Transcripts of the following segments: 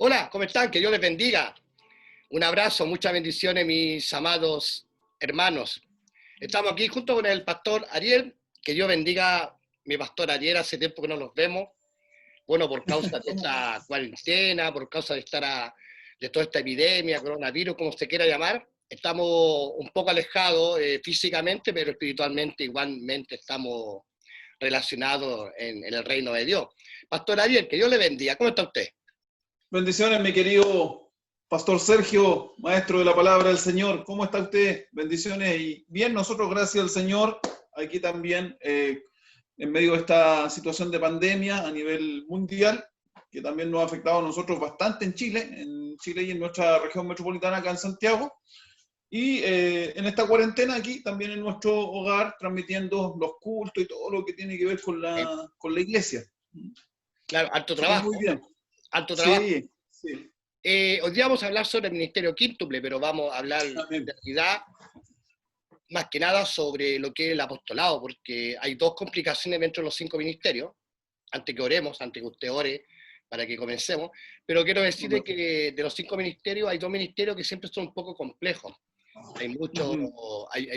Hola, ¿cómo están? Que Dios les bendiga. Un abrazo, muchas bendiciones, mis amados hermanos. Estamos aquí junto con el pastor Ariel. Que Dios bendiga mi pastor Ariel. Hace tiempo que no nos vemos. Bueno, por causa de esta cuarentena, por causa de toda esta epidemia, coronavirus, como se quiera llamar. Estamos un poco alejados físicamente, pero espiritualmente igualmente estamos relacionados en el reino de Dios. Pastor Ariel, que Dios le bendiga. ¿Cómo está usted? Bendiciones, mi querido Pastor Sergio, maestro de la palabra del Señor. ¿Cómo está usted? Bendiciones. Y bien, nosotros, gracias al Señor, aquí también, en medio de esta situación de pandemia a nivel mundial, que también nos ha afectado a nosotros bastante en Chile y en nuestra región metropolitana, acá en Santiago. Y en esta cuarentena aquí, también en nuestro hogar, transmitiendo los cultos y todo lo que tiene que ver con la iglesia. Claro, alto Así que trabajo. muy bien. Alto trabajo. Sí, sí. Hoy día vamos a hablar sobre el ministerio quíntuple, pero vamos a hablar Amén. en realidad más que nada sobre lo que es el apostolado, porque hay dos complicaciones dentro de los 5 ministerios, antes que oremos, antes que usted ore, para que comencemos, pero quiero decirle que de los 5 ministerios hay 2 ministerios que siempre son un poco complejos. Hay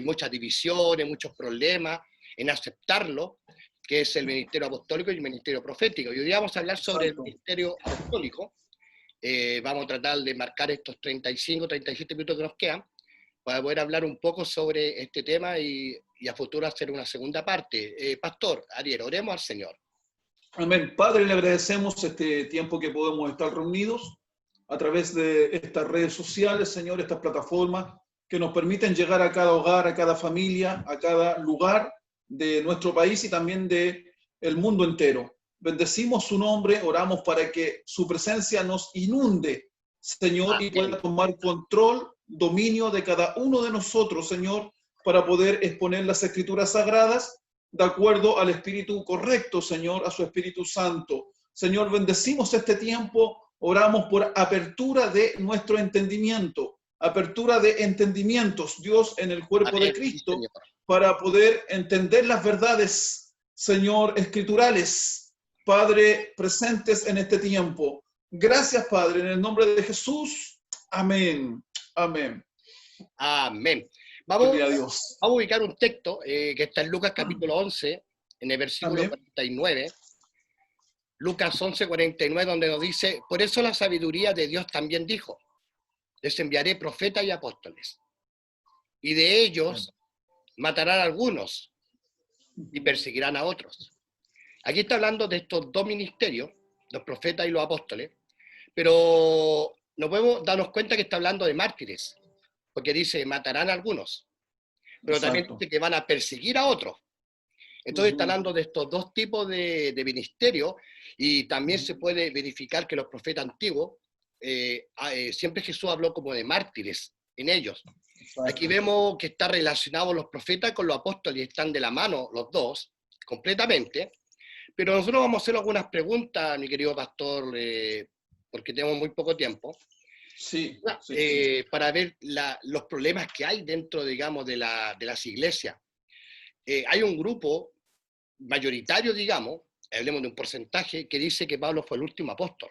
muchas divisiones, muchos problemas en aceptarlo, que es el ministerio apostólico y el ministerio profético. Y hoy día vamos a hablar sobre el ministerio apostólico. Vamos a tratar de marcar estos 35, 37 minutos que nos quedan para poder hablar un poco sobre este tema y a futuro hacer una segunda parte. Pastor Ariel, oremos al Señor. Amén. Padre, le agradecemos este tiempo que podemos estar reunidos a través de estas redes sociales, Señor, estas plataformas que nos permiten llegar a cada hogar, a cada familia, a cada lugar de nuestro país y también del mundo entero. Bendecimos su nombre, oramos para que su presencia nos inunde, Señor, y pueda tomar control, dominio de cada uno de nosotros, Señor, para poder exponer las Escrituras Sagradas de acuerdo al Espíritu correcto, Señor, a su Espíritu Santo. Señor, bendecimos este tiempo, oramos por apertura de nuestro entendimiento, apertura de entendimientos, Dios, en el cuerpo de Cristo, para poder entender las verdades, Señor, escriturales, Padre, presentes en este tiempo. Gracias, Padre, en el nombre de Jesús. Amén. Amén. Amén. Vamos a ubicar un texto que está en Lucas capítulo 11, en el versículo 49. Lucas 11, 49, donde nos dice: por eso la sabiduría de Dios también dijo, les enviaré profetas y apóstoles, y de ellos matarán a algunos y perseguirán a otros. Aquí está hablando de estos 2 ministerios, los profetas y los apóstoles, pero no podemos darnos cuenta que está hablando de mártires, porque dice matarán a algunos, pero también dice que van a perseguir a otros. Entonces está hablando de estos 2 tipos de ministerios, y también se puede verificar que los profetas antiguos, siempre Jesús habló como de mártires en ellos. Aquí vemos que está relacionado los profetas con los apóstoles, y están de la mano los dos, completamente. Pero nosotros vamos a hacer algunas preguntas, mi querido pastor, porque tenemos muy poco tiempo. Para ver los problemas que hay dentro, digamos, de las iglesias. Hay un grupo mayoritario, digamos, hablemos de un porcentaje, que dice que Pablo fue el último apóstol.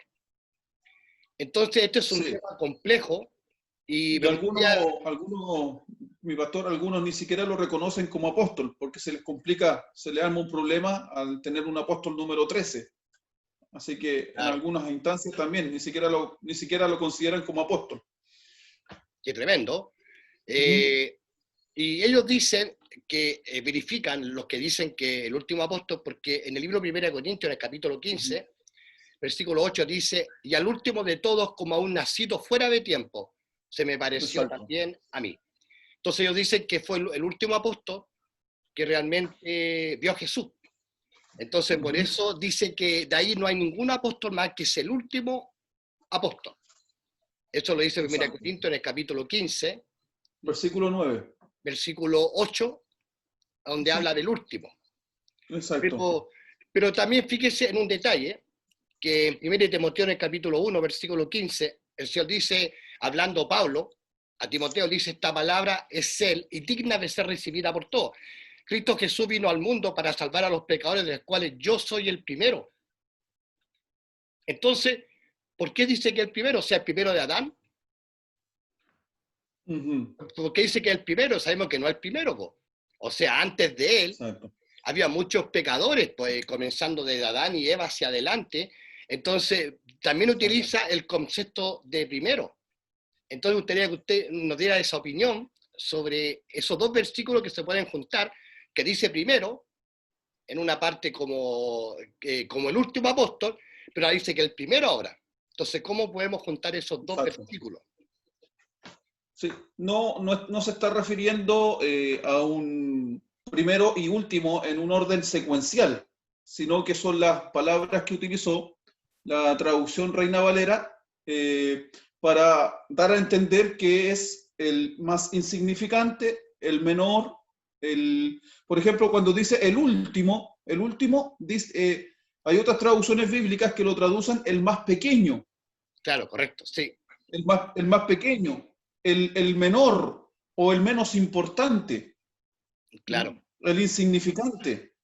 Entonces, este es un tema complejo. Y algunos, mi pastor, algunos ni siquiera lo reconocen como apóstol, porque se les complica, se les arma un problema al tener un apóstol número 13. Así que en algunas instancias también ni siquiera lo consideran como apóstol. Qué tremendo. Y ellos dicen que verifican los que dicen que el último apóstol, porque en el libro 1 Corintios, en el capítulo 15, versículo 8, dice: y al último de todos, como a un nacido fuera de tiempo, se me pareció también a mí. Entonces ellos dicen que fue el último apóstol que realmente vio a Jesús. Entonces por eso dice que de ahí no hay ningún apóstol más, que es el último apóstol. Eso lo dice 1 Corintios en el capítulo 15. Versículo 9. Versículo 8, donde habla del último. Pero también fíjese en un detalle, que en 1 Timoteo en el capítulo 1, versículo 15, el Señor dice, hablando Pablo, a Timoteo dice: esta palabra es él y digna de ser recibida por todos. Cristo Jesús vino al mundo para salvar a los pecadores, de los cuales yo soy el primero. Entonces, ¿por qué dice que el primero? O sea, el primero de Adán. ¿Por qué dice que el primero? Sabemos que no es el primero, po. O sea, antes de él, Exacto. había muchos pecadores, pues comenzando desde Adán y Eva hacia adelante. Entonces, también utiliza el concepto de primero. Entonces, me gustaría que usted nos diera esa opinión sobre esos dos versículos que se pueden juntar, que dice primero, en una parte como el último apóstol, pero ahí dice que el primero ahora. Entonces, ¿cómo podemos juntar esos dos Exacto. versículos? Sí, no se está refiriendo a un primero y último en un orden secuencial, sino que son las palabras que utilizó la traducción Reina Valera para dar a entender que es el más insignificante, el menor, por ejemplo, cuando dice el último dice, hay otras traducciones bíblicas que lo traducen el más pequeño. Claro, correcto, sí. El más pequeño, el menor o el menos importante, Claro. el insignificante.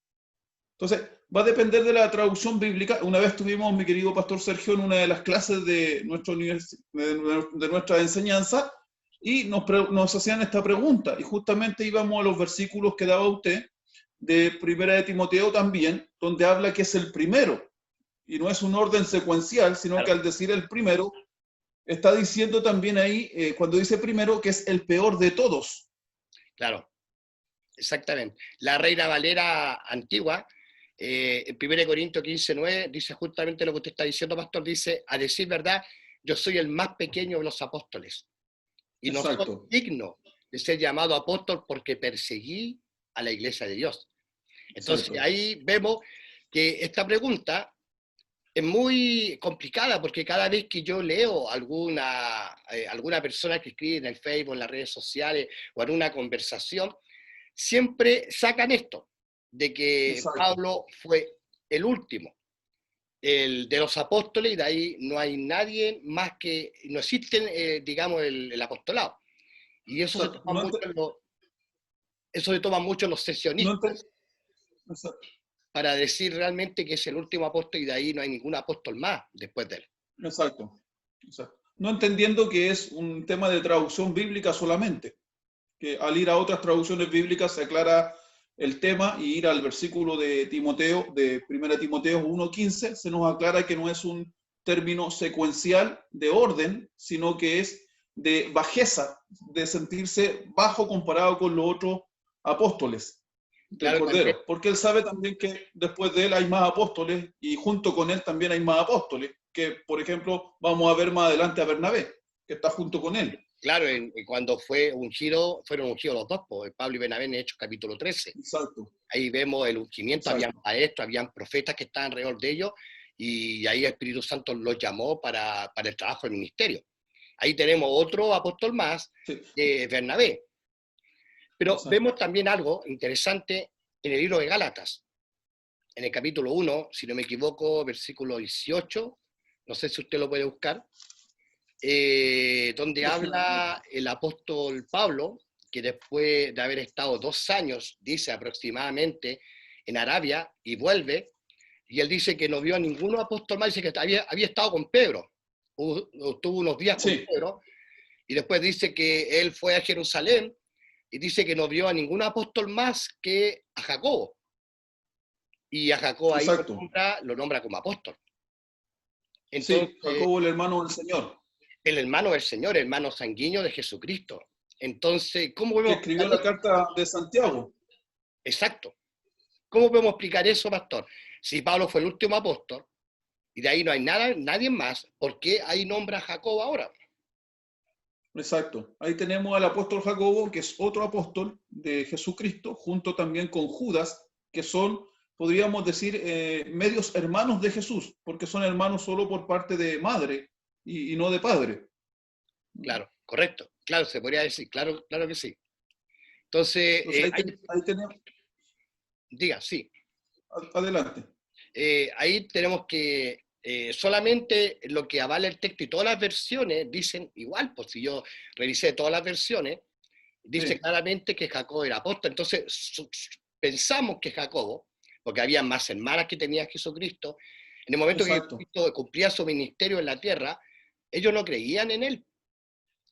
Entonces, va a depender de la traducción bíblica. Una vez tuvimos, mi querido pastor Sergio, en una de las clases de nuestra enseñanza y nos hacían esta pregunta y justamente íbamos a los versículos que daba usted de Primera de Timoteo también, donde habla que es el primero y no es un orden secuencial, sino Claro. que al decir el primero, está diciendo también ahí, cuando dice primero, que es el peor de todos. Claro, exactamente. La Reina Valera antigua, en 1 Corintios 15:9, dice justamente lo que usted está diciendo, pastor, dice, a decir verdad, yo soy el más pequeño de los apóstoles y no soy Exacto. digno de ser llamado apóstol porque perseguí a la iglesia de Dios. Entonces Exacto. ahí vemos que esta pregunta es muy complicada porque cada vez que yo leo alguna persona que escribe en el Facebook, en las redes sociales o en una conversación, siempre sacan esto, de que Exacto. Pablo fue el último, el de los apóstoles, y de ahí no hay nadie más que, no existe, digamos, el apostolado. Y eso se toma mucho eso se toma mucho en los sesionistas para decir realmente que es el último apóstol y de ahí no hay ningún apóstol más después de él. Exacto. No entendiendo que es un tema de traducción bíblica solamente, que al ir a otras traducciones bíblicas se aclara el tema y ir al versículo de Timoteo, de 1 Timoteo 1:15, se nos aclara que no es un término secuencial de orden, sino que es de bajeza, de sentirse bajo comparado con los otros apóstoles del Claro, también, Cordero, porque él sabe también que después de él hay más apóstoles y junto con él también hay más apóstoles, que por ejemplo vamos a ver más adelante a Bernabé, que está junto con él. claro, cuando fueron ungidos los dos, pues, Pablo y Bernabé en Hechos capítulo 13. Exacto. Ahí vemos el ungimiento, Exacto. habían maestros, habían profetas que estaban alrededor de ellos, y ahí el Espíritu Santo los llamó para el trabajo del ministerio. Ahí tenemos otro apóstol más, Sí. Bernabé. Pero Exacto. vemos también algo interesante en el libro de Gálatas, en el capítulo 1, si no me equivoco, versículo 18, no sé si usted lo puede buscar, donde habla el apóstol Pablo, que después de haber estado 2 años, dice aproximadamente, en Arabia, y vuelve, y él dice que no vio a ningún apóstol más, dice que había estado con Pedro, tuvo unos días con Pedro, y después dice que él fue a Jerusalén, y dice que no vio a ningún apóstol más que a Jacobo. Y a Jacobo ahí lo nombra como apóstol. Entonces, sí, Jacobo el hermano del Señor. El hermano del Señor, hermano sanguíneo de Jesucristo. Entonces, ¿cómo podemos Que escribió la carta de Santiago. Exacto. ¿Cómo podemos explicar eso, pastor? Si Pablo fue el último apóstol, y de ahí no hay nadie más, ¿por qué ahí nombra a Jacobo ahora? Exacto. Ahí tenemos al apóstol Jacobo, que es otro apóstol de Jesucristo, junto también con Judas, que son, podríamos decir, medios hermanos de Jesús, porque son hermanos solo por parte de madre y no de padre. Claro, correcto. Claro, se podría decir, claro que sí. Entonces, ahí tenemos... Diga, sí. Adelante. Ahí tenemos que solamente lo que avala el texto y todas las versiones dicen igual, pues si yo revisé todas las versiones, dice claramente que Jacobo era apóstol. Entonces pensamos que Jacobo, porque había más hermanas que tenía Jesucristo, En el momento que Exacto. Cristo cumplía su ministerio en la tierra, ellos no creían en él.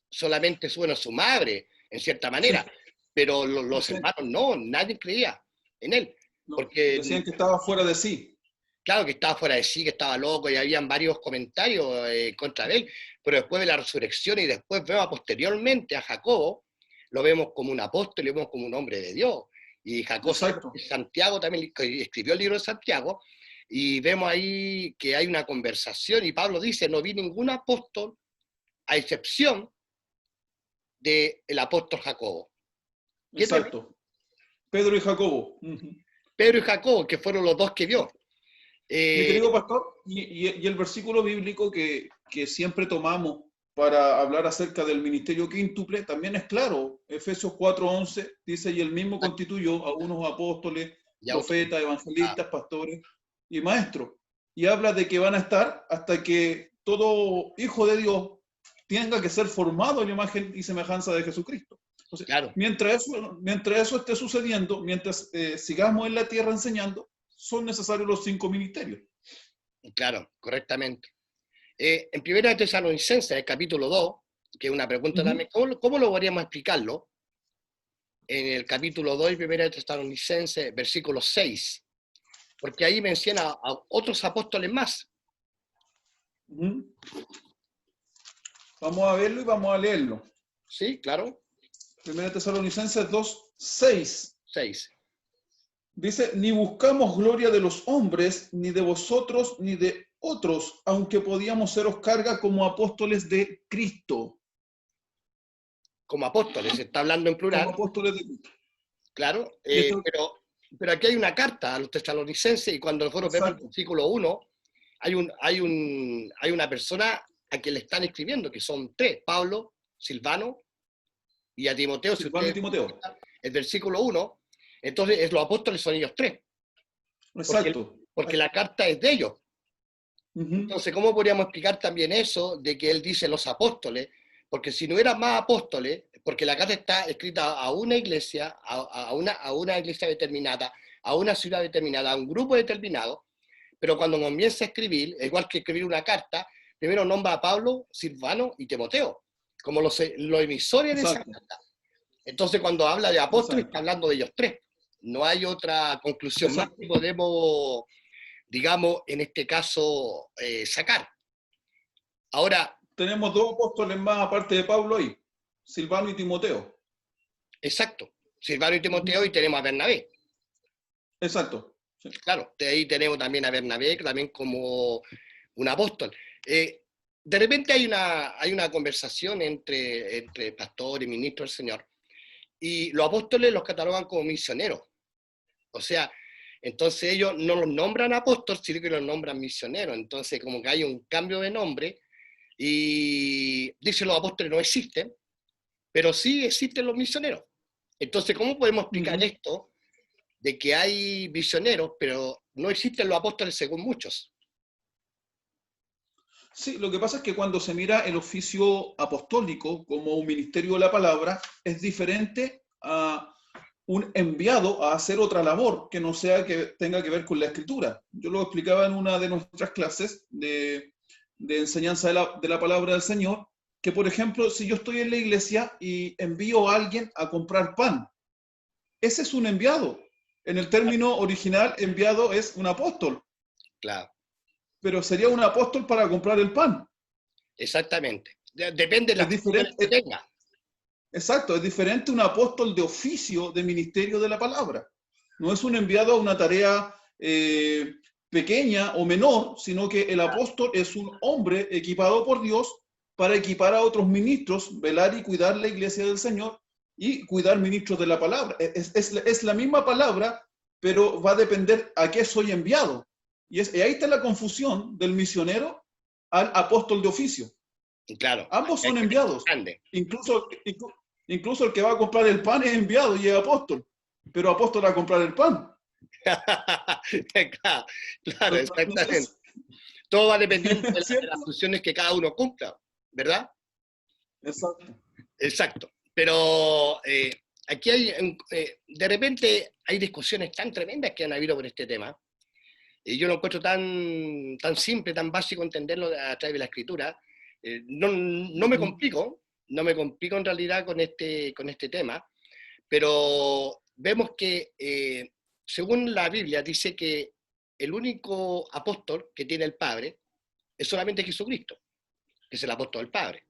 Solamente, bueno, su madre, en cierta manera, Sí, pero los sí. hermanos no, nadie creía en él. No, Porque, decían que estaba fuera de sí. claro, que estaba fuera de sí, que estaba loco, y habían varios comentarios contra de él, pero después de la resurrección y después vemos posteriormente a Jacobo, lo vemos como un apóstol, lo vemos como un hombre de Dios. Y Jacobo, Exacto. Santiago también escribió el libro de Santiago, y vemos ahí que hay una conversación, y Pablo dice, no vi ningún apóstol, a excepción del apóstol Jacobo. ¿Qué te Exacto. Pedro y Jacobo. Ujú. Pedro y Jacobo, que fueron los dos que vio. Mi Eh, querido pastor, y el versículo bíblico que siempre tomamos para hablar acerca del ministerio quíntuple también es claro. Efesios 4:11 dice, y él mismo constituyó a unos apóstoles, y profetas, evangelistas, pastores y maestros. Y habla de que van a estar hasta que todo hijo de Dios tenga que ser formado en imagen y semejanza de Jesucristo. Entonces, claro, mientras eso esté sucediendo, mientras sigamos en la tierra enseñando, son necesarios los 5 ministerios. claro, correctamente. En Primera de Tesalonicenses, el capítulo 2, que es una pregunta también, ¿cómo lo podríamos explicarlo? En el capítulo 2 de Primera de Tesalonicenses, versículo 6, porque ahí menciona a otros apóstoles más. Vamos a verlo y vamos a leerlo. Sí, claro, Primera Tesalonicenses 2:6. 6. Dice, ni buscamos gloria de los hombres, ni de vosotros, ni de otros, aunque podíamos seros carga como apóstoles de Cristo. Como apóstoles, se está hablando en Como plural, apóstoles de Cristo. claro, Y esto, pero aquí hay una carta a los tesalonicenses y cuando nosotros vemos el exacto. versículo 1, hay una persona a quien le están escribiendo, que son tres, Pablo, Silvano y a Timoteo, si Silvano y ustedes Timoteo. el versículo 1, entonces los apóstoles son ellos tres, Exacto. porque la carta es de ellos. Uh-huh. Entonces, ¿cómo podríamos explicar también eso de que él dice los apóstoles? Porque si no hubieran más apóstoles, porque la carta está escrita a una iglesia, a una iglesia determinada, a una ciudad determinada, a un grupo determinado, pero cuando comienza a escribir, igual que escribir una carta, primero nombra a Pablo, Silvano y Timoteo, como los emisores de esa Exacto. carta. Entonces, cuando habla de apóstoles, está Exacto. hablando de ellos tres. No hay otra conclusión más Exacto. que podemos, digamos, en este caso, sacar. Ahora, Tenemos 2 apóstoles más aparte de Pablo ahí, Silvano y Timoteo. exacto, Silvano y Timoteo Uh-huh. y tenemos a Bernabé. Exacto. Sí. Claro, de ahí tenemos también a Bernabé, también como un apóstol. De repente hay una conversación entre pastor y ministro del Señor, y los apóstoles los catalogan como misioneros. O sea, entonces ellos no los nombran apóstoles, sino que los nombran misioneros. Entonces, como que hay un cambio de nombre, y dicen los apóstoles no existen, pero sí existen los misioneros. Entonces, ¿cómo podemos explicar Uh-huh. esto de que hay misioneros, pero no existen los apóstoles según muchos? Sí, lo que pasa es que cuando se mira el oficio apostólico como un ministerio de la palabra, es diferente a un enviado a hacer otra labor que no sea que tenga que ver con la escritura. Yo lo explicaba en una de nuestras clases de enseñanza de la palabra del Señor, que por ejemplo, si yo estoy en la iglesia y envío a alguien a comprar pan, ese es un enviado. En el término original, enviado es un apóstol, Claro, pero sería un apóstol para comprar el pan. exactamente. Depende de Es las funciones que diferente, tenga. exacto, es diferente un apóstol de oficio, de ministerio de la palabra. No es un enviado a una tarea pequeña o menor, sino que el apóstol es un hombre equipado por Dios para equipar a otros ministros, velar y cuidar la iglesia del Señor y cuidar ministros de la palabra. Es la misma palabra, pero va a depender a qué soy enviado. Y ahí está la confusión del misionero al apóstol de oficio. Y claro, Ambos hay son que ser enviados. grande. Incluso el que va a comprar el pan es enviado y es apóstol. Pero apóstol a comprar el pan. Claro, claro, exactamente. Entonces, Todo va dependiendo de las ¿cierto? funciones que cada uno cumpla, ¿verdad? Exacto. Exacto. Pero aquí hay, de repente hay discusiones tan tremendas que han habido por este tema, Y yo lo encuentro tan simple, tan básico entenderlo a través de la escritura. No me complico, no me complico en realidad con este tema, pero vemos que según la Biblia dice que el único apóstol que tiene el Padre es solamente Jesucristo, que es el apóstol del Padre.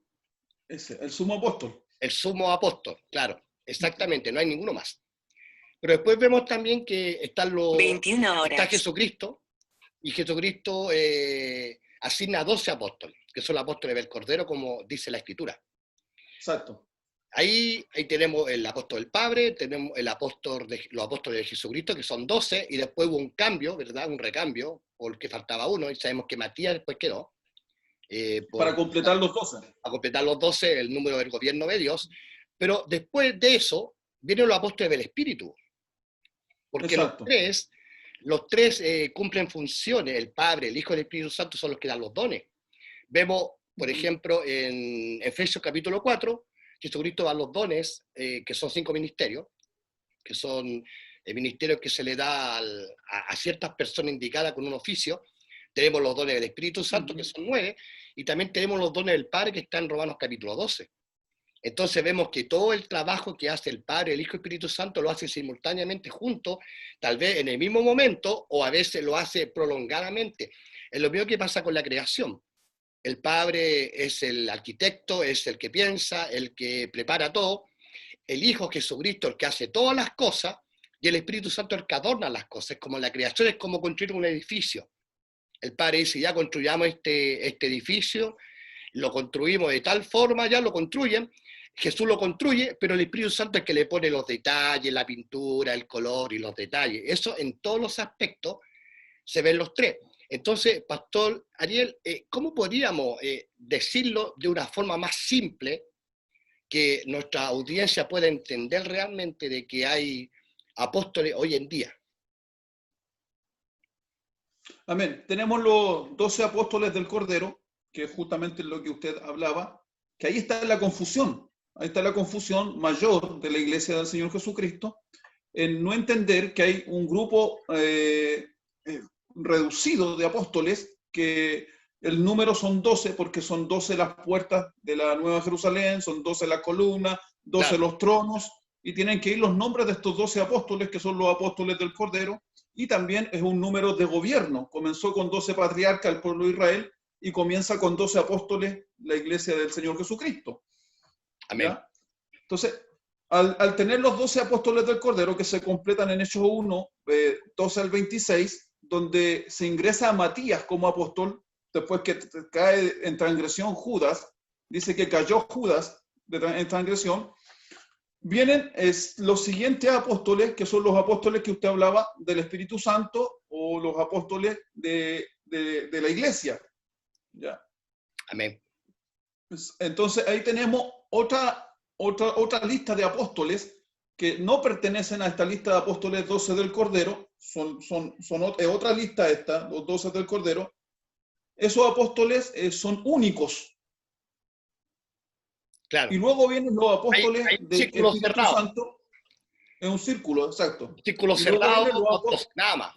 Ese, el sumo apóstol. El sumo apóstol, claro, exactamente, no hay ninguno más. Pero después vemos también que está Jesucristo, y Jesucristo asigna a 12 apóstoles, que son los apóstoles del Cordero, como dice la Escritura. Exacto. Ahí tenemos el apóstol del Padre, tenemos los apóstoles de Jesucristo, que son 12, y después hubo un cambio, ¿verdad? Un recambio, porque faltaba uno, y sabemos que Matías después quedó. Para completar los 12. Para completar los 12, el número del gobierno de Dios. Pero después de eso, vienen los apóstoles del Espíritu. Porque Exacto. los tres cumplen funciones. El Padre, el Hijo y el Espíritu Santo son los que dan los dones. Vemos, por ejemplo, en Efesios capítulo 4, Jesucristo da los dones, que son 5 ministerios, que son ministerios que se le da a ciertas personas indicadas con un oficio. Tenemos los dones del Espíritu Santo, que son 9, y también tenemos los dones del Padre, que está en Romanos capítulo 12. Entonces vemos que todo el trabajo que hace el Padre, el Hijo y el Espíritu Santo lo hace simultáneamente juntos, tal vez en el mismo momento, o a veces lo hace prolongadamente. Es lo mismo que pasa con la creación. El Padre es el arquitecto, es el que piensa, el que prepara todo. El Hijo, Jesucristo, el que hace todas las cosas, y el Espíritu Santo el que adorna las cosas. Es como la creación, es como construir un edificio. El Padre dice, ya construyamos este edificio, lo construimos de tal forma, ya lo construyen, Jesús lo construye, pero el Espíritu Santo es el que le pone los detalles, la pintura, el color y los detalles. Eso en todos los aspectos se ven los tres. Entonces, Pastor Ariel, ¿cómo podríamos decirlo de una forma más simple que nuestra audiencia pueda entender realmente de que hay apóstoles hoy en día? Amén. Tenemos los 12 apóstoles del Cordero, que es justamente lo que usted hablaba, que ahí está la confusión. Ahí está la confusión mayor de la Iglesia del Señor Jesucristo, en no entender que hay un grupo reducido de apóstoles, que el número son 12, porque son 12 las puertas de la Nueva Jerusalén, son 12 las columnas, 12 claro, los tronos, y tienen que ir los nombres de estos 12 apóstoles, que son los apóstoles del Cordero, y también es un número de gobierno. Comenzó con 12 patriarcas el pueblo de Israel, y comienza con 12 apóstoles la Iglesia del Señor Jesucristo. Amén. ¿Ya? Entonces, al tener los 12 apóstoles del Cordero, que se completan en Hechos 1, 12 al 26, donde se ingresa a Matías como apóstol, después que cae en transgresión Judas, dice que cayó Judas en transgresión, vienen los siguientes apóstoles, que son los apóstoles que usted hablaba del Espíritu Santo, o los apóstoles de la Iglesia. ¿Ya? Amén. Entonces ahí tenemos otra lista de apóstoles que no pertenecen a esta lista de apóstoles 12 del Cordero, es otra lista esta, los 12 del Cordero. Esos apóstoles son únicos. Claro. Y luego vienen los apóstoles del Espíritu cerrado. Santo. Es un círculo, exacto. Un círculo cerrado, nada más.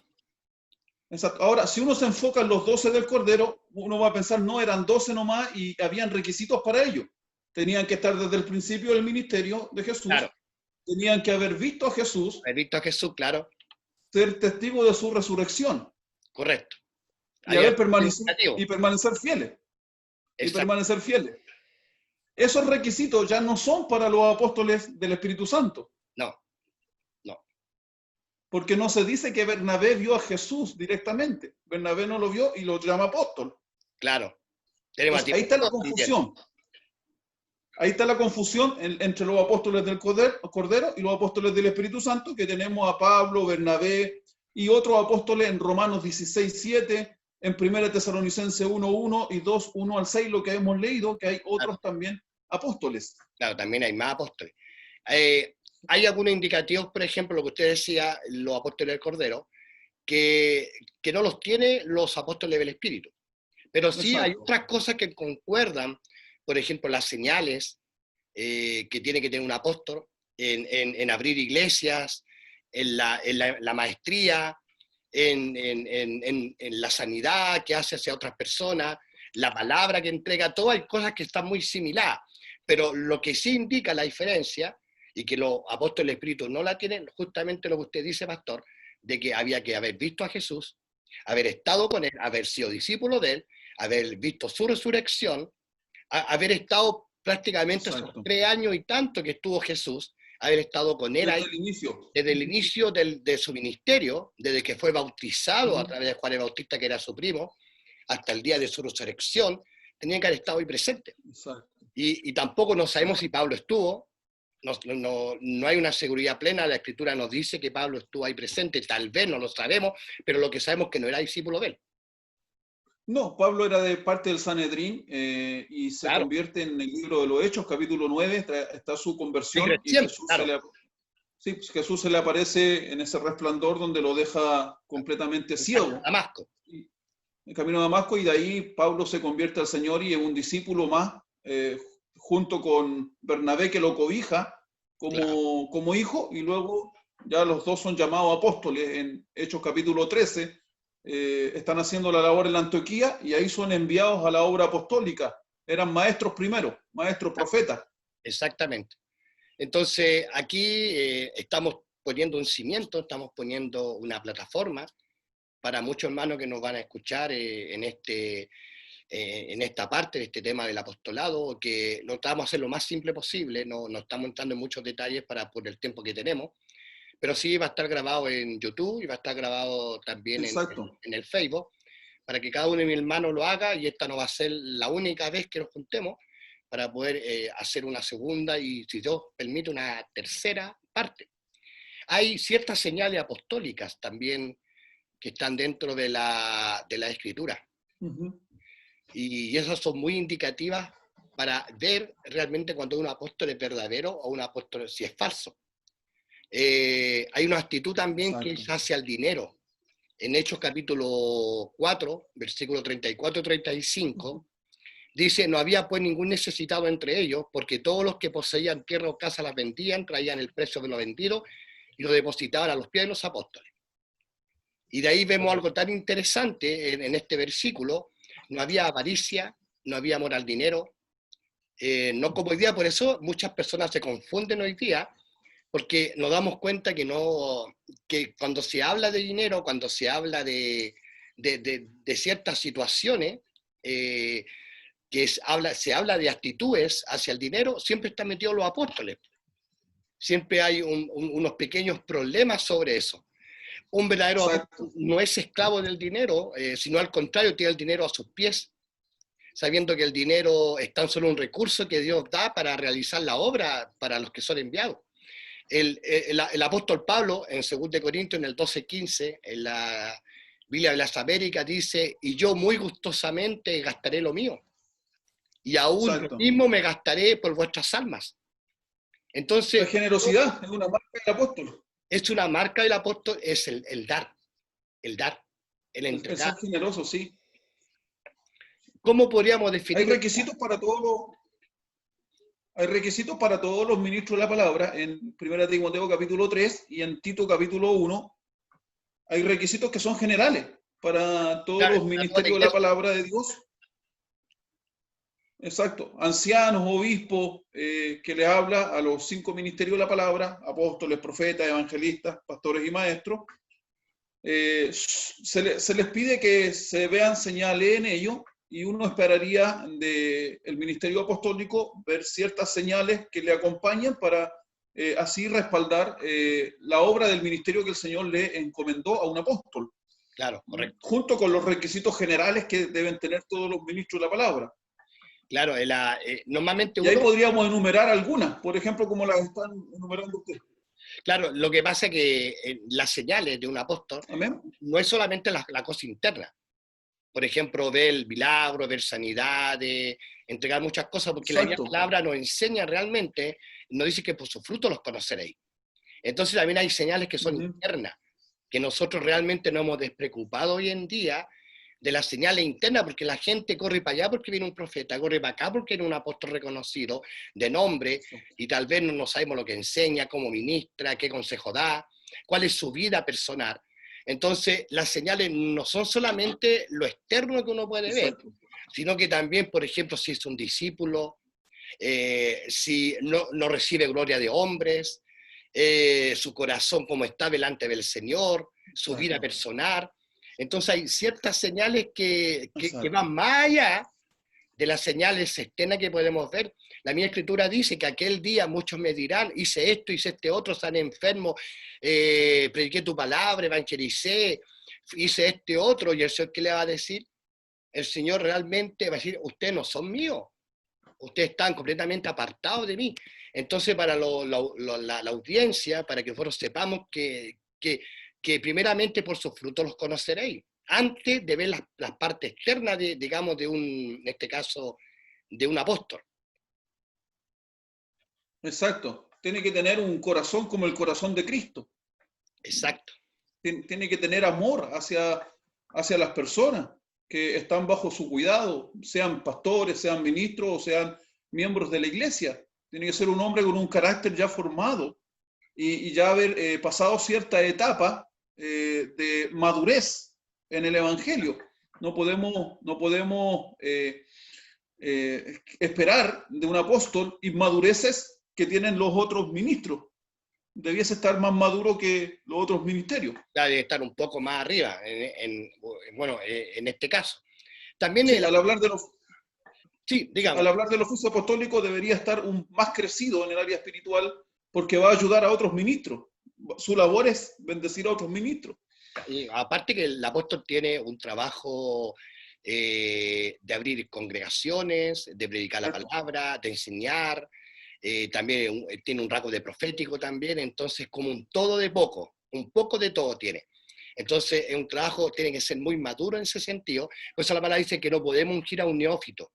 Exacto. Ahora, si uno se enfoca en los 12 del Cordero, uno va a pensar, no, eran 12 nomás y habían requisitos para ello. Tenían que estar desde el principio del ministerio de Jesús. Claro. Tenían que haber visto a Jesús. Haber visto a Jesús, claro. Ser testigo de su resurrección. Correcto. Y permanecer fieles. Y permanecer fieles. Esos requisitos ya no son para los apóstoles del Espíritu Santo. No. Porque no se dice que Bernabé vio a Jesús directamente. Bernabé no lo vio y lo llama apóstol. Claro. Entonces, ahí está la confusión. Ahí está la confusión entre los apóstoles del Cordero y los apóstoles del Espíritu Santo, que tenemos a Pablo, Bernabé y otros apóstoles en Romanos 16:7, en 1 Tesalonicenses 1:1 y 2:1 al 6, lo que hemos leído, que hay otros también apóstoles. Claro, también hay más apóstoles. Hay algunos indicativos, por ejemplo, lo que usted decía, los apóstoles del Cordero, que no los tiene los apóstoles del Espíritu. Pero sí hay otras cosas que concuerdan, por ejemplo, las señales que tiene que tener un apóstol, en abrir iglesias, en la maestría, en la sanidad que hace hacia otras personas, la palabra que entrega, todas hay cosas que están muy similares. Pero lo que sí indica la diferencia, y que los apóstoles del Espíritu no la tienen, justamente lo que usted dice, pastor, de que había que haber visto a Jesús, haber estado con él, haber sido discípulo de él, haber visto su resurrección, haber estado prácticamente esos Exacto. 3 años y tanto que estuvo Jesús, haber estado con él ahí desde el inicio de su ministerio, desde que fue bautizado a través de Juan el Bautista, que era su primo, hasta el día de su resurrección, tenían que haber estado ahí presentes. Y tampoco no sabemos si Pablo estuvo, no hay una seguridad plena, la Escritura nos dice que Pablo estuvo ahí presente, tal vez no lo sabemos, pero lo que sabemos es que no era discípulo de él. No, Pablo era de parte del Sanedrín y se convierte en el libro de los Hechos, capítulo 9, está su conversión y Jesús se le aparece en ese resplandor donde lo deja completamente ciego. Damasco. En camino a Damasco, y de ahí Pablo se convierte al Señor y es un discípulo más, junto con Bernabé, que lo cobija como hijo, y luego ya los dos son llamados apóstoles en Hechos capítulo 13. Están haciendo la labor en la Antioquía y ahí son enviados a la obra apostólica. Eran maestros primero, maestros profetas. Exactamente. Entonces, aquí estamos poniendo un cimiento, estamos poniendo una plataforma para muchos hermanos que nos van a escuchar en esta parte de este tema del apostolado, que lo tratamos de hacer lo más simple posible, no estamos entrando en muchos detalles por el tiempo que tenemos, pero sí va a estar grabado en YouTube y va a estar grabado también en el Facebook, para que cada uno de mis hermanos lo haga, y esta no va a ser la única vez que nos juntemos, para poder hacer una segunda y, si Dios permite, una tercera parte. Hay ciertas señales apostólicas también que están dentro de la Escritura. Y esas son muy indicativas para ver realmente cuando un apóstol es verdadero o un apóstol si es falso. Hay una actitud también que es hacia el dinero. En Hechos capítulo 4, versículo 34-35, dice: no había pues ningún necesitado entre ellos, porque todos los que poseían tierra o casa las vendían, traían el precio de lo vendido y lo depositaban a los pies de los apóstoles. Y de ahí vemos algo tan interesante en este versículo: no había avaricia, no había amor al dinero, no como hoy día. Por eso muchas personas se confunden hoy día, porque nos damos cuenta que cuando se habla de dinero, cuando se habla de ciertas situaciones, se habla de actitudes hacia el dinero, siempre están metidos los apóstoles. Siempre hay unos pequeños problemas sobre eso. Un verdadero apóstol no es esclavo del dinero, sino al contrario, tiene el dinero a sus pies, sabiendo que el dinero es tan solo un recurso que Dios da para realizar la obra para los que son enviados. El apóstol Pablo, en 2 Corintios, en el 12:15, en la Biblia de las Américas, dice: y yo muy gustosamente gastaré lo mío, y aún yo mismo me gastaré por vuestras almas. Entonces, la generosidad es una marca del apóstol. Es una marca del apóstol, es el dar, el entregar. El ser generoso, sí. ¿Cómo podríamos definir? Hay requisitos para todos los ministros de la palabra. En 1 Timoteo capítulo 3 y en Tito capítulo 1 hay requisitos que son generales para todos los ministerios de la palabra de Dios. Exacto. Ancianos, obispos, que le habla a los 5 ministerios de la palabra: apóstoles, profetas, evangelistas, pastores y maestros. Se les pide que se vean señales en ello, y uno esperaría del ministerio apostólico ver ciertas señales que le acompañen para así respaldar la obra del ministerio que el Señor le encomendó a un apóstol. Claro, correcto. Junto con los requisitos generales que deben tener todos los ministros de la palabra. Claro, normalmente y ahí podríamos enumerar algunas, por ejemplo, como las están enumerando ustedes. Claro, lo que pasa es que las señales de un apóstol no es solamente la cosa interna. Por ejemplo, ver milagros, ver sanidades, entregar muchas cosas, porque la palabra nos enseña realmente, nos dice que por sus frutos los conoceréis. Entonces también hay señales que son internas, que nosotros realmente no hemos despreocupado hoy en día de las señales internas, porque la gente corre para allá porque viene un profeta, corre para acá porque viene un apóstol reconocido de nombre, y tal vez no sabemos lo que enseña, cómo ministra, qué consejo da, cuál es su vida personal. Entonces, las señales no son solamente lo externo que uno puede ver, sino que también, por ejemplo, si es un discípulo, si no recibe gloria de hombres, su corazón como está delante del Señor, su vida personal. Entonces hay ciertas señales que van más allá de las señales externas que podemos ver. La misma Escritura dice que aquel día muchos me dirán, hice esto, hice este otro, están enfermos, prediqué tu palabra, evangelicé, hice este otro, y el Señor, ¿qué le va a decir? El Señor realmente va a decir, ustedes no son míos, ustedes están completamente apartados de mí. Entonces, para la audiencia, para que nosotros sepamos que primeramente por sus frutos los conoceréis, antes de ver las partes externas, digamos, en este caso, de un apóstol. Exacto. Tiene que tener un corazón como el corazón de Cristo. Exacto. Tiene que tener amor hacia las personas que están bajo su cuidado, sean pastores, sean ministros o sean miembros de la iglesia. Tiene que ser un hombre con un carácter ya formado y ya haber pasado cierta etapa de madurez en el Evangelio. No podemos esperar de un apóstol inmadureces que tienen los otros ministros. Debiese estar más maduro que los otros ministerios. Debe estar un poco más arriba, en este caso. También sí, al hablar del oficio apostólico debería estar más crecido en el área espiritual porque va a ayudar a otros ministros. Su labor es bendecir a otros ministros. Y aparte que el apóstol tiene un trabajo de abrir congregaciones, de predicar la palabra, de enseñar, también tiene un rasgo de profético también, entonces como un todo de poco, un poco de todo tiene. Entonces es un trabajo, tiene que ser muy maduro en ese sentido, por eso la palabra dice que no podemos ungir a un neófito,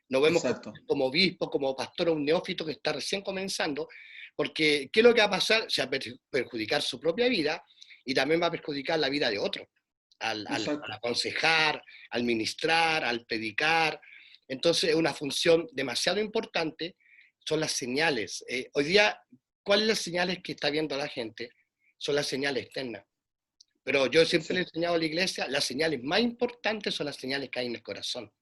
no vemos como obispo, como pastor a un neófito que está recién comenzando, porque ¿qué es lo que va a pasar? Se va a perjudicar su propia vida y también va a perjudicar la vida de otros, al aconsejar, al ministrar, al predicar. Entonces es una función demasiado importante. Son las señales. Hoy día, ¿cuáles son las señales que está viendo la gente? Son las señales externas. Pero yo siempre le he enseñado a la iglesia, las señales más importantes son las señales que hay en el corazón.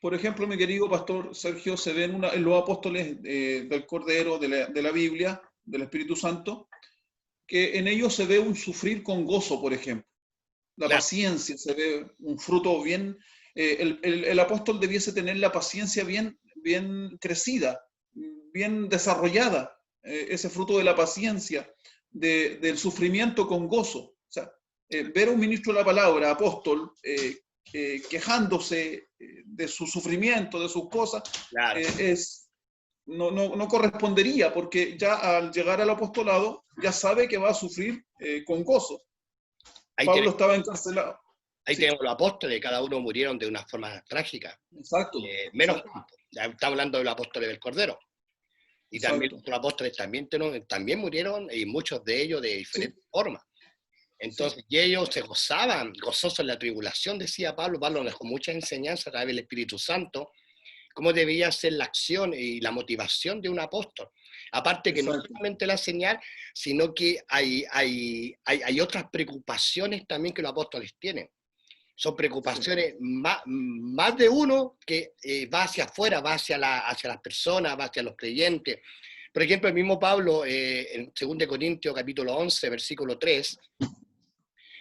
Por ejemplo, mi querido pastor Sergio, se ven en los apóstoles del Cordero, de la Biblia, del Espíritu Santo, que en ellos se ve un sufrir con gozo, por ejemplo. La paciencia, se ve un fruto bien. El apóstol debiese tener la paciencia bien crecida, bien desarrollada, ese fruto de la paciencia, del sufrimiento con gozo. O sea, ver a un ministro de la palabra, apóstol, quejándose de su sufrimiento, de sus cosas, no correspondería, porque ya al llegar al apostolado ya sabe que va a sufrir con gozo. Pablo estaba encarcelado. Ahí tenemos los apóstoles, cada uno murieron de una forma trágica. Exacto. Menos tiempo. Ya está hablando de los apóstoles del Cordero. Y también los apóstoles también murieron, y muchos de ellos de diferentes formas. Entonces, y ellos se gozaban, gozosos en la tribulación, decía Pablo. Pablo dejó muchas enseñanzas a través del Espíritu Santo, cómo debía ser la acción y la motivación de un apóstol. Aparte que no solamente la señal, sino que hay otras preocupaciones también que los apóstoles tienen. Son preocupaciones más de uno que va hacia afuera, va hacia las personas, va hacia los creyentes. Por ejemplo, el mismo Pablo, en 2 Corintios capítulo 11, versículo 3,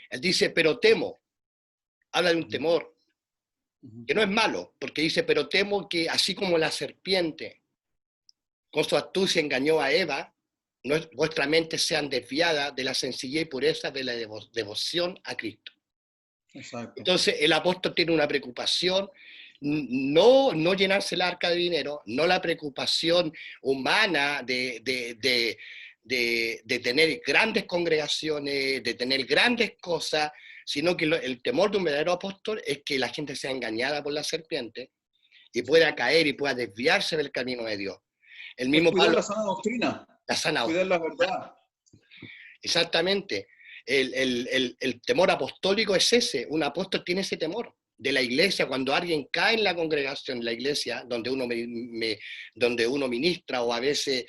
él dice, pero temo, habla de un temor, que no es malo, porque dice, pero temo que así como la serpiente con su astucia engañó a Eva, vuestra mente sean desviada de la sencillez y pureza de la devoción a Cristo. Exacto. Entonces el apóstol tiene una preocupación, no llenarse el arca de dinero, no la preocupación humana de tener grandes congregaciones, de tener grandes cosas, sino que el temor de un verdadero apóstol es que la gente sea engañada por la serpiente y pueda caer y pueda desviarse del camino de Dios. El mismo cuidar la sana doctrina, cuidar la verdad. Exactamente. El temor apostólico es ese. Un apóstol tiene ese temor de la iglesia. Cuando alguien cae en la congregación, la iglesia, donde uno ministra, o a veces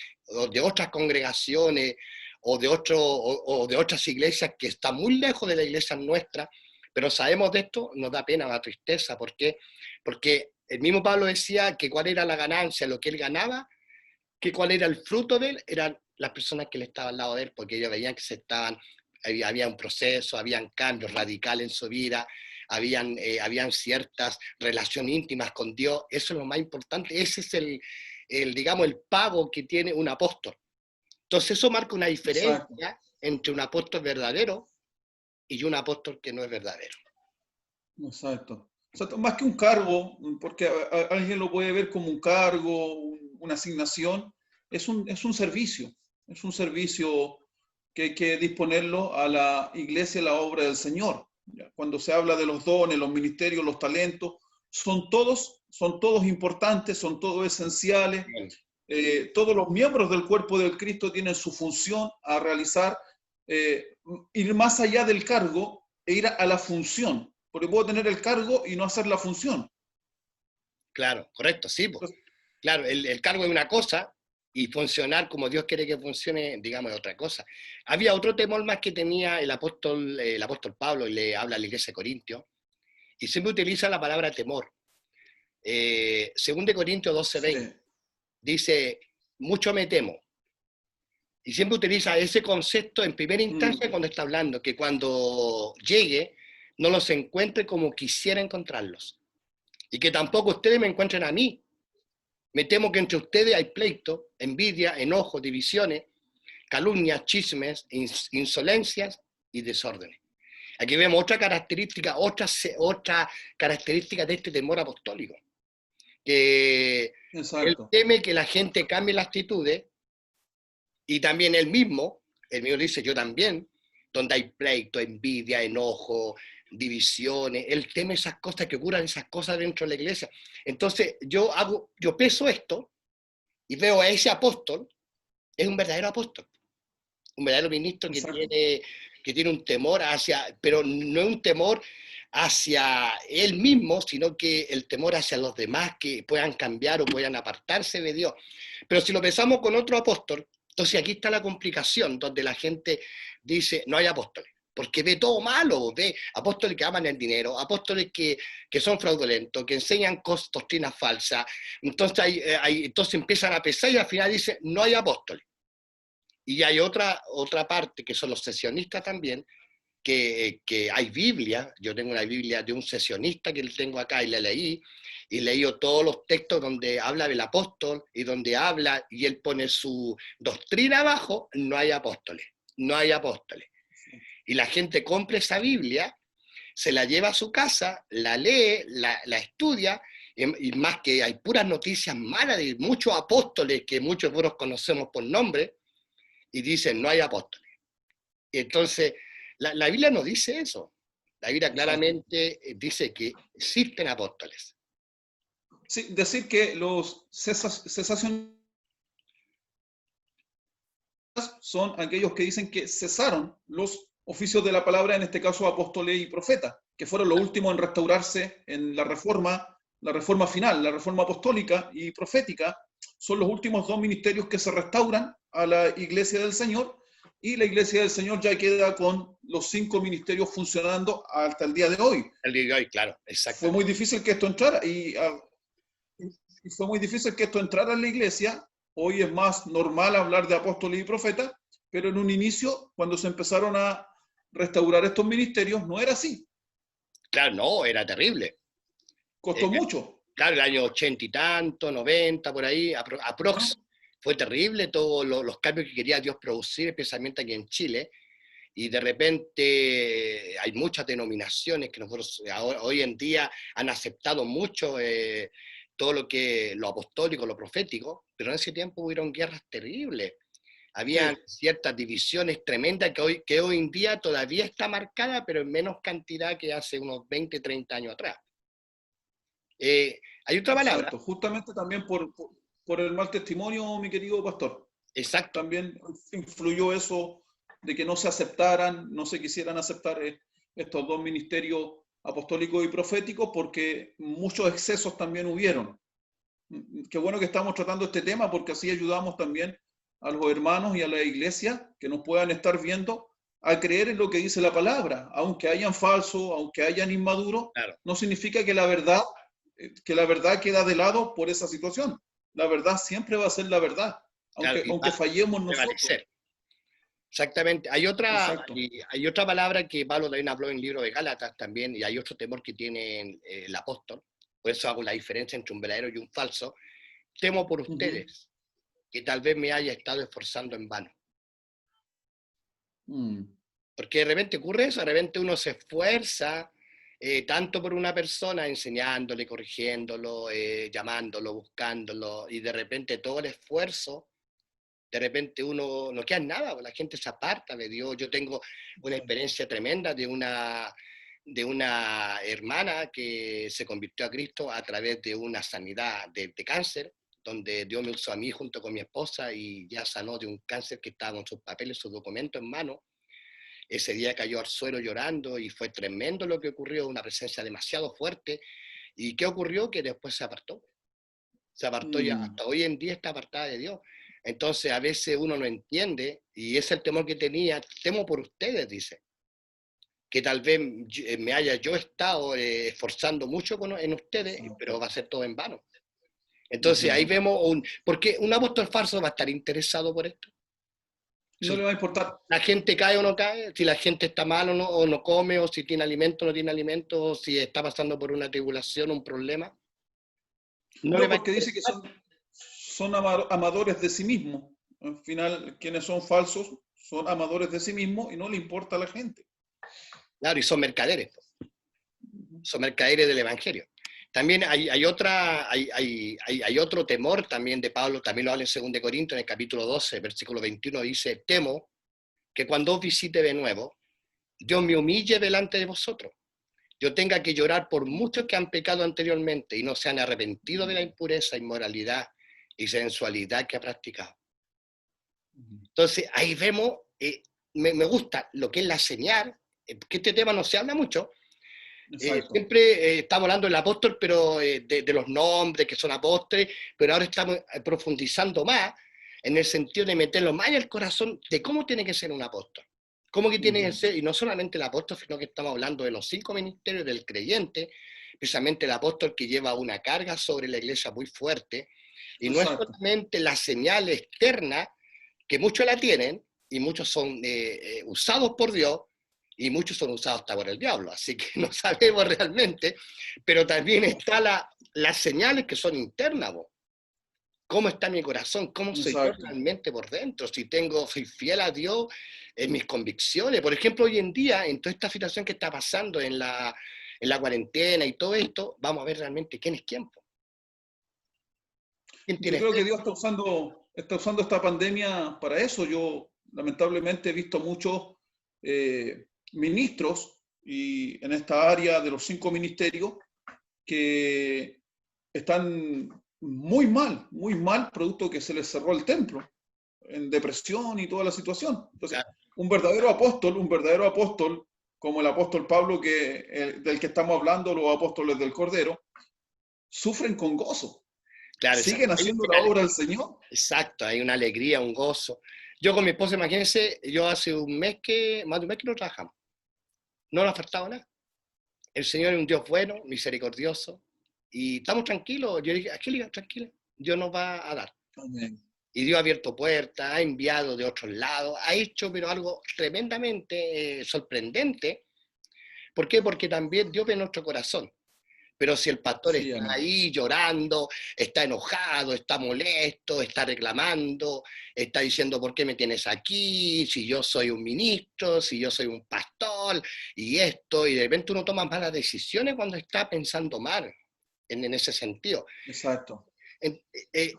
de otras congregaciones, o de, o de otras iglesias que están muy lejos de la iglesia nuestra, pero sabemos de esto, nos da pena, da tristeza. ¿Por qué? Porque el mismo Pablo decía que cuál era la ganancia, lo que él ganaba, que cuál era el fruto de él, eran las personas que le estaban al lado de él, porque ellos veían que había un proceso, habían cambios radicales en su vida, habían ciertas relaciones íntimas con Dios. Eso es lo más importante, ese es digamos, el pago que tiene un apóstol. Entonces eso marca una diferencia Exacto. entre un apóstol verdadero y un apóstol que no es verdadero. Exacto. Exacto. Más que un cargo, porque alguien lo puede ver como un cargo, una asignación, es un servicio. Es un servicio que hay que disponerlo a la iglesia, a la obra del Señor. Cuando se habla de los dones, los ministerios, los talentos, son todos importantes, son todos esenciales. Todos los miembros del cuerpo del Cristo tienen su función a realizar, ir más allá del cargo e ir a la función, porque puedo tener el cargo y no hacer la función. Claro, correcto, sí. Pues. Claro, el cargo es una cosa y funcionar como Dios quiere que funcione, digamos, es otra cosa. Había otro temor más que tenía el apóstol Pablo, y le habla a la iglesia de Corintios, y siempre utiliza la palabra temor. Según de Corintios 12:20, sí. Dice, mucho me temo. Y siempre utiliza ese concepto en primera instancia cuando está hablando, que cuando llegue no los encuentre como quisiera encontrarlos. Y que tampoco ustedes me encuentren a mí. Me temo que entre ustedes hay pleito, envidia, enojo, divisiones, calumnias, chismes, insolencias y desórdenes. Aquí vemos otra característica de este temor apostólico. Que él teme que la gente cambie las actitudes, y también él mismo dice, yo también, donde hay pleito, envidia, enojo, divisiones, él teme esas cosas, que ocurran esas cosas dentro de la iglesia. Entonces yo peso esto y veo a ese apóstol, es un verdadero apóstol, un verdadero ministro que tiene un temor pero no es un temor hacia él mismo, sino que el temor hacia los demás que puedan cambiar o puedan apartarse de Dios. Pero si lo pensamos con otro apóstol, entonces aquí está la complicación, donde la gente dice, no hay apóstoles, porque ve todo malo, ve apóstoles que aman el dinero, apóstoles que son fraudulentos, que enseñan doctrinas falsas, entonces, entonces empiezan a pesar y al final dicen, no hay apóstoles. Y hay otra parte, que son los sesionistas también, que hay Biblia, yo tengo una Biblia de un sesionista que tengo acá y la leí, y leí todos los textos donde habla del apóstol y donde habla, y él pone su doctrina abajo, no hay apóstoles, no hay apóstoles. Y la gente compra esa Biblia, se la lleva a su casa, la lee, la estudia, y más que hay puras noticias malas de muchos apóstoles que muchos de nosotros conocemos por nombre, y dicen, no hay apóstoles. Y entonces, la Biblia no dice eso. La Biblia claramente dice que existen apóstoles. Sí, decir que los cesacionistas son aquellos que dicen que cesaron los oficios de la palabra, en este caso apóstoles y profetas, que fueron los últimos en restaurarse en la reforma final, la reforma apostólica y profética. Son los últimos dos ministerios que se restauran a la iglesia del Señor, y la iglesia del Señor ya queda con los 5 ministerios funcionando hasta el día de hoy. El día de hoy, claro, exacto. Fue muy difícil que esto entrara, y fue muy difícil que esto entrara en la iglesia. Hoy es más normal hablar de apóstoles y profetas, pero en un inicio, cuando se empezaron a restaurar estos ministerios, no era así. Claro, no, era terrible. Costó mucho. Claro, el año 80 y tanto, 90, por ahí, aprox. Fue terrible todos los cambios que quería Dios producir, especialmente aquí en Chile. Y de repente hay muchas denominaciones que nosotros hoy en día han aceptado mucho todo lo apostólico, lo profético, pero en ese tiempo hubieron guerras terribles. Había ciertas divisiones tremendas que hoy en día todavía está marcada, pero en menos cantidad que hace unos 20, 30 años atrás. Hay otra palabra. Exacto, justamente también por el mal testimonio, mi querido pastor. Exacto. También influyó eso de que no se aceptaran, no se quisieran aceptar estos dos ministerios apostólicos y proféticos, porque muchos excesos también hubieron. Qué bueno que estamos tratando este tema, porque así ayudamos también a los hermanos y a la iglesia que nos puedan estar viendo a creer en lo que dice la palabra, aunque hayan falso, aunque hayan inmaduros, Claro, no significa que la verdad queda de lado por esa situación. La verdad siempre va a ser la verdad, claro, y va aunque a fallemos nosotros. prevalecer. Exactamente. Exacto. Hay otra palabra que Pablo también habló en el libro de Gálatas también, y hay otro temor que tiene el apóstol. Por eso hago la diferencia entre un verdadero y un falso. Temo por Ujú. ustedes, que tal vez me haya estado esforzando en vano. Mm. Porque de repente ocurre eso, de repente uno se esfuerza tanto por una persona, enseñándole, corrigiéndolo, llamándolo, buscándolo, y de repente todo el esfuerzo, de repente uno no queda en nada, la gente se aparta de Dios. Yo tengo una experiencia tremenda de una hermana que se convirtió a Cristo a través de una sanidad de cáncer, donde Dios me usó a mí junto con mi esposa y ya sanó de un cáncer que estaba con sus papeles, sus documentos en mano. Ese día cayó al suelo llorando y fue tremendo lo que ocurrió, una presencia demasiado fuerte. ¿Y qué ocurrió? Que después se apartó. Se apartó y Mm. hasta hoy en día está apartada de Dios. Entonces a veces uno no entiende y es el temor que tenía. Temo por ustedes, dice, que tal vez me haya yo estado esforzando mucho en ustedes, Exacto. pero va a ser todo en vano. Entonces ahí Ujú. vemos porque un apóstol falso va a estar interesado por esto. No le va a importar. La gente cae o no cae, si la gente está mal o no come, o si tiene alimento o no tiene alimento, o si está pasando por una tribulación, un problema, no le No, va a porque dice que interesar. son amadores de sí mismos. Al final, quienes son falsos son amadores de sí mismos y no le importa a la gente. Claro, y son mercaderes del Evangelio. También hay otro temor también de Pablo, también lo habla en 2 Corintios, en el capítulo 12, versículo 21, dice, temo que cuando os visite de nuevo, Dios me humille delante de vosotros. Yo tenga que llorar por muchos que han pecado anteriormente y no se han arrepentido de la impureza, inmoralidad y sensualidad que ha practicado. Entonces, ahí vemos, me gusta lo que es la señal, que este tema no se habla mucho. Exacto. Siempre estamos hablando del apóstol, pero de los nombres que son apóstoles, pero ahora estamos profundizando más en el sentido de meterlo más en el corazón de cómo tiene que ser un apóstol. Cómo que tiene que ser, y no solamente el apóstol, sino que estamos hablando de los 5 ministerios del creyente, precisamente el apóstol que lleva una carga sobre la iglesia muy fuerte, y no es Exacto. solamente la señal externa, que muchos la tienen, y muchos son usados por Dios, y muchos son usados hasta por el diablo, así que no sabemos realmente, pero también está las señales que son internas, vos. ¿Cómo está mi corazón? ¿Cómo soy yo Exacto. realmente por dentro? Si soy fiel a Dios en mis convicciones. Por ejemplo, hoy en día, en toda esta situación que está pasando en la cuarentena y todo esto, vamos a ver realmente quién es quién. ¿Quién Yo tiene creo que fe? Dios está usando esta pandemia para eso. Yo lamentablemente he visto muchos ministros y en esta área de los 5 ministerios que están muy mal, producto que se les cerró el templo, en depresión y toda la situación. Entonces, Claro, un verdadero apóstol, como el apóstol Pablo del que estamos hablando, los apóstoles del Cordero, sufren con gozo, claro, siguen haciendo la obra del Señor. exacto, hay una alegría, un gozo. Yo con mi esposa, imagínense, yo hace más de un mes que no trabajamos. No nos ha faltado nada. El Señor es un Dios bueno, misericordioso, y estamos tranquilos. Yo dije, aquí liga, tranquila, Dios nos va a dar. Amén. Y Dios ha abierto puertas, ha enviado de otros lados, ha hecho, pero algo tremendamente sorprendente. ¿Por qué? Porque también Dios ve nuestro corazón. Pero si el pastor Sí, está amén. ahí llorando, está enojado, está molesto, está reclamando, está diciendo, ¿por qué me tienes aquí? Si yo soy un ministro, si yo soy un pastor, y esto, y de repente uno toma malas decisiones cuando está pensando mal en ese sentido. Exacto. En- eh,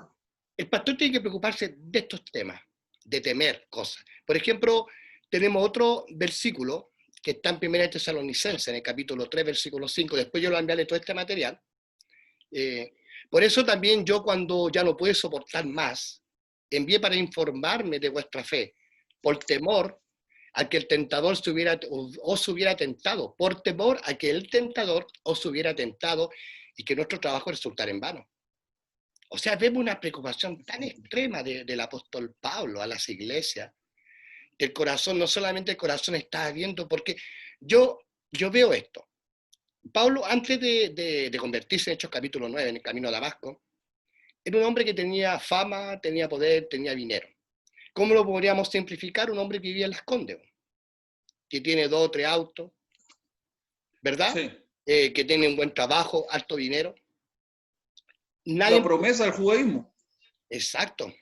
el pastor tiene que preocuparse de estos temas, de temer cosas. Por ejemplo, tenemos otro versículo que está en 1 Tesalonicenses, en el capítulo 3, versículo 5. Después yo lo enviaré todo este material. Eh, por eso también yo, cuando ya no pude soportar más, envié para informarme de vuestra fe, por temor a que el tentador os hubiera tentado, por temor a que el tentador os hubiera tentado y que nuestro trabajo resultara en vano. O sea, vemos una preocupación tan extrema del apóstol Pablo a las iglesias, que el corazón, no solamente el corazón está abierto, porque yo veo esto. Pablo, antes de convertirse en Hechos capítulo 9, en el camino a Damasco, era un hombre que tenía fama, tenía poder, tenía dinero. ¿Cómo lo podríamos simplificar? Un hombre que vivía en Las Condes, que tiene 2 o 3 autos, ¿verdad? Sí. Que tiene un buen trabajo, alto dinero. La Nadie... promesa del judaísmo. Exacto.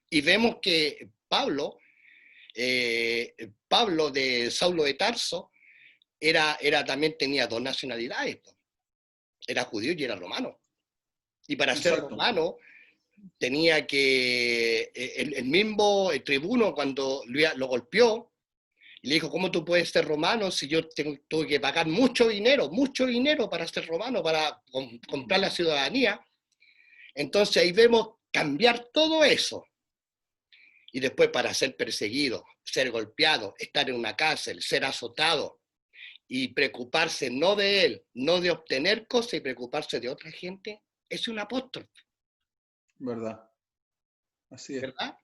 Y vemos que Pablo de Saulo de Tarso, también tenía 2 nacionalidades. Era judío y era romano. Y para ser Exacto. romano tenía que, el mismo tribuno cuando lo golpeó, le dijo, ¿cómo tú puedes ser romano si yo tuve que pagar mucho dinero para ser romano, para comprar la ciudadanía? Entonces ahí vemos cambiar todo eso. Y después para ser perseguido, ser golpeado, estar en una cárcel, ser azotado y preocuparse no de él, no de obtener cosas y preocuparse de otra gente, es un apóstol. ¿Verdad? Así es. ¿Verdad?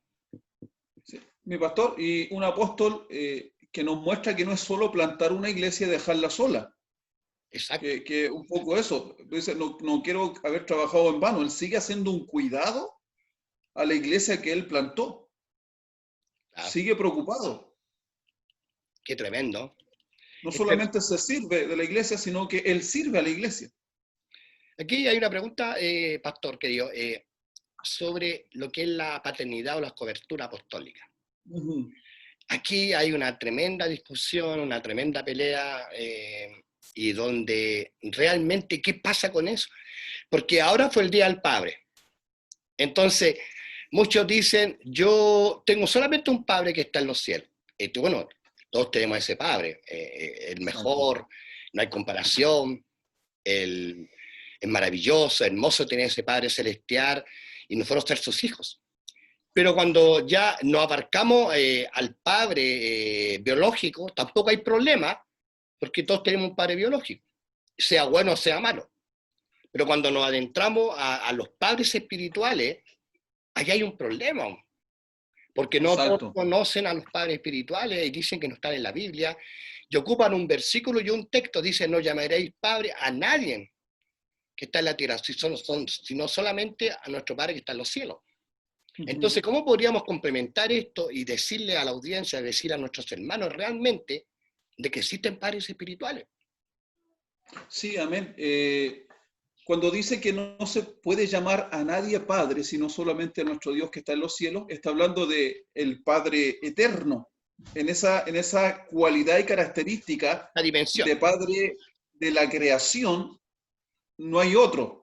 Sí. Mi pastor, y un apóstol que nos muestra que no es solo plantar una iglesia y dejarla sola. Exacto. Que un poco eso. Dice, no quiero haber trabajado en vano. Él sigue haciendo un cuidado a la iglesia que él plantó. Claro. Sigue preocupado. Qué tremendo. No solamente se sirve de la iglesia, sino que él sirve a la iglesia. Aquí hay una pregunta, pastor, querido, sobre lo que es la paternidad o la cobertura apostólica. Uh-huh. Aquí hay una tremenda discusión, una tremenda pelea, y donde realmente, ¿qué pasa con eso? Porque ahora fue el Día del Padre. Entonces, muchos dicen, yo tengo solamente un padre que está en los cielos. Bueno, todos tenemos ese padre, el mejor, no hay comparación, es maravilloso, hermoso tener ese padre celestial y nosotros ser sus hijos. Pero cuando ya nos abarcamos al padre biológico, tampoco hay problema, porque todos tenemos un padre biológico, sea bueno o sea malo. Pero cuando nos adentramos a los padres espirituales, ahí hay un problema, porque no todos conocen a los padres espirituales y dicen que no están en la Biblia, y ocupan un versículo y un texto, dicen, no llamaréis padre a nadie que está en la tierra, sino solamente a nuestro Padre que está en los cielos. Entonces, ¿cómo podríamos complementar esto y decirle a la audiencia, decir a nuestros hermanos realmente de que existen padres espirituales? Sí, amén. Cuando dice que no se puede llamar a nadie Padre, sino solamente a nuestro Dios que está en los cielos, está hablando de el Padre eterno, en esa cualidad y característica de Padre de la creación, no hay otro.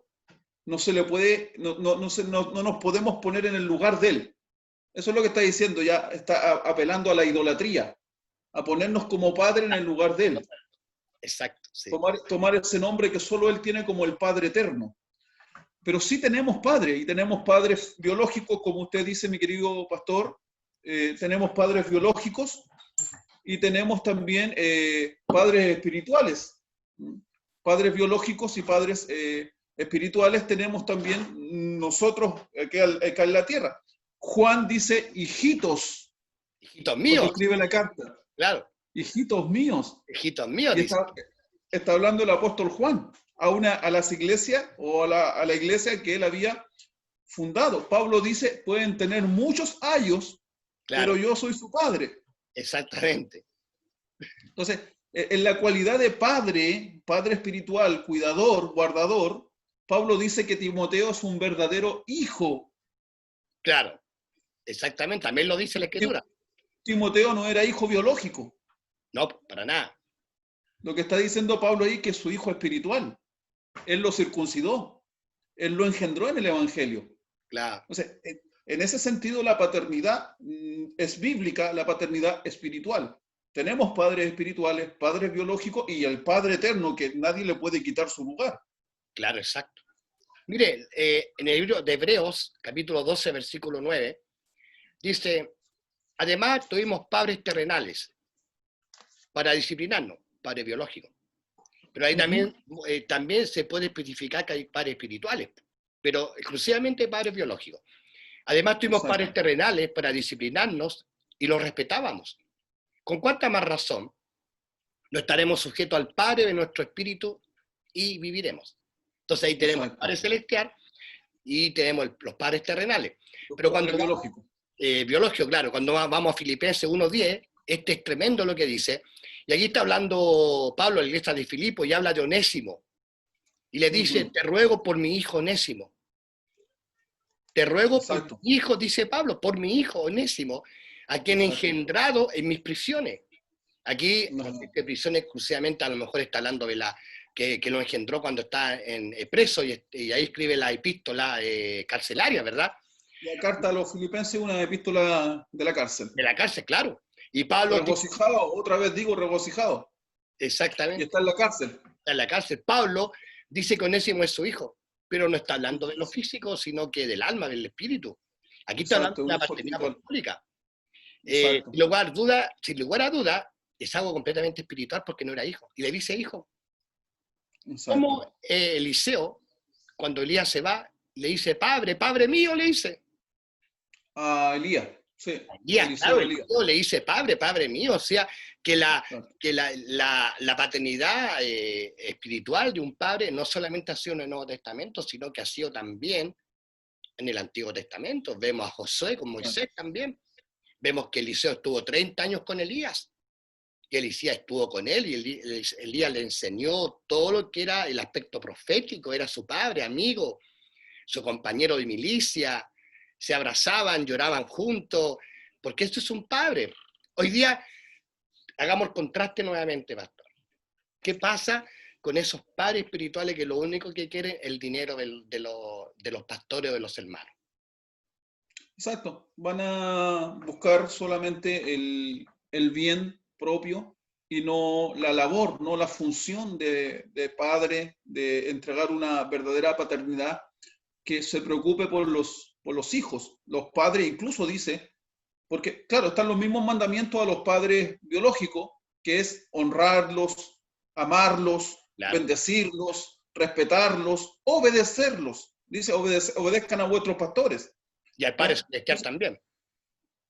No se le puede, no nos podemos poner en el lugar de él. Eso es lo que está diciendo, ya está apelando a la idolatría, a ponernos como Padre en el lugar de él. Exacto. Sí. Tomar ese nombre que solo él tiene como el Padre eterno. Pero sí tenemos padres, y tenemos padres biológicos, como usted dice, mi querido pastor, tenemos padres biológicos y tenemos también padres espirituales. Padres biológicos y padres espirituales tenemos también nosotros acá en la tierra. Juan dice, hijitos. Hijitos míos. Cuando escribe la carta. Claro. Hijitos míos. Hijitos míos. Y está hablando el apóstol Juan a las iglesias o a la iglesia que él había fundado. Pablo dice, pueden tener muchos años, claro, pero yo soy su padre. Exactamente. Entonces, en la cualidad de padre espiritual, cuidador, guardador, Pablo dice que Timoteo es un verdadero hijo. Claro, exactamente, también lo dice la Escritura. Timoteo no era hijo biológico. No, para nada. Lo que está diciendo Pablo ahí es que es su hijo espiritual. Él lo circuncidó. Él lo engendró en el Evangelio. Claro. O sea, en ese sentido la paternidad es bíblica, la paternidad espiritual. Tenemos padres espirituales, padres biológicos y el Padre eterno que nadie le puede quitar su lugar. Claro, exacto. Mire, en el libro de Hebreos, capítulo 12, versículo 9, dice, además tuvimos padres terrenales para disciplinarnos, padres biológicos. Pero ahí también se puede especificar que hay padres espirituales. pero exclusivamente padres biológicos. Además tuvimos padres terrenales para disciplinarnos y los respetábamos. ¿Con cuánta más razón no estaremos sujetos al Padre de nuestro espíritu y viviremos? Entonces ahí tenemos el Padre celestial y tenemos los padres terrenales. Pero cuando biológico, claro, cuando vamos a Filipenses 1:10, este es tremendo lo que dice, y aquí está hablando Pablo en la iglesia de Filipo y habla de Onésimo, y le dice, te ruego por mi hijo Onésimo. Te ruego por mi hijo, dice Pablo, por mi hijo Onésimo, a quien he engendrado en mis prisiones. Aquí, de prisiones exclusivamente, a lo mejor está hablando de que lo engendró cuando está preso, y ahí escribe la epístola carcelaria, ¿verdad? La carta a los filipenses es una epístola de la cárcel. De la cárcel, claro. Y Pablo... Regocijado, otra vez digo regocijado. Exactamente. Y está en la cárcel. Está en la cárcel. Pablo dice que Onésimo es su hijo, pero no está hablando de lo físico, sino que del alma, del espíritu. Aquí está hablando de la paternidad apostólica. Sin lugar a duda, es algo completamente espiritual porque no era hijo. Y le dice hijo. Como Eliseo, cuando Elías se va, le dice, padre mío, le dice. A Elías, sí. Elías, claro, le dice, padre mío. O sea, que la paternidad espiritual de un padre no solamente ha sido en el Nuevo Testamento, sino que ha sido también en el Antiguo Testamento. Vemos a Josué con Moisés también. Vemos que Eliseo estuvo 30 años con Elías. Y Elías estuvo con él y Elías le enseñó todo lo que era el aspecto profético, era su padre, amigo, su compañero de milicia, se abrazaban, lloraban juntos, porque esto es un padre. Hoy día, hagamos el contraste nuevamente, pastor. ¿Qué pasa con esos padres espirituales que lo único que quieren es el dinero de los pastores o de los hermanos? Exacto, van a buscar solamente el bien propio y no la labor, no la función de padre, de entregar una verdadera paternidad que se preocupe por los hijos. Los padres incluso dice, porque claro, están los mismos mandamientos a los padres biológicos, que es honrarlos, amarlos, bendecirlos, respetarlos, obedecerlos. Dice, obedezcan a vuestros pastores. Y al Padre Celestial también.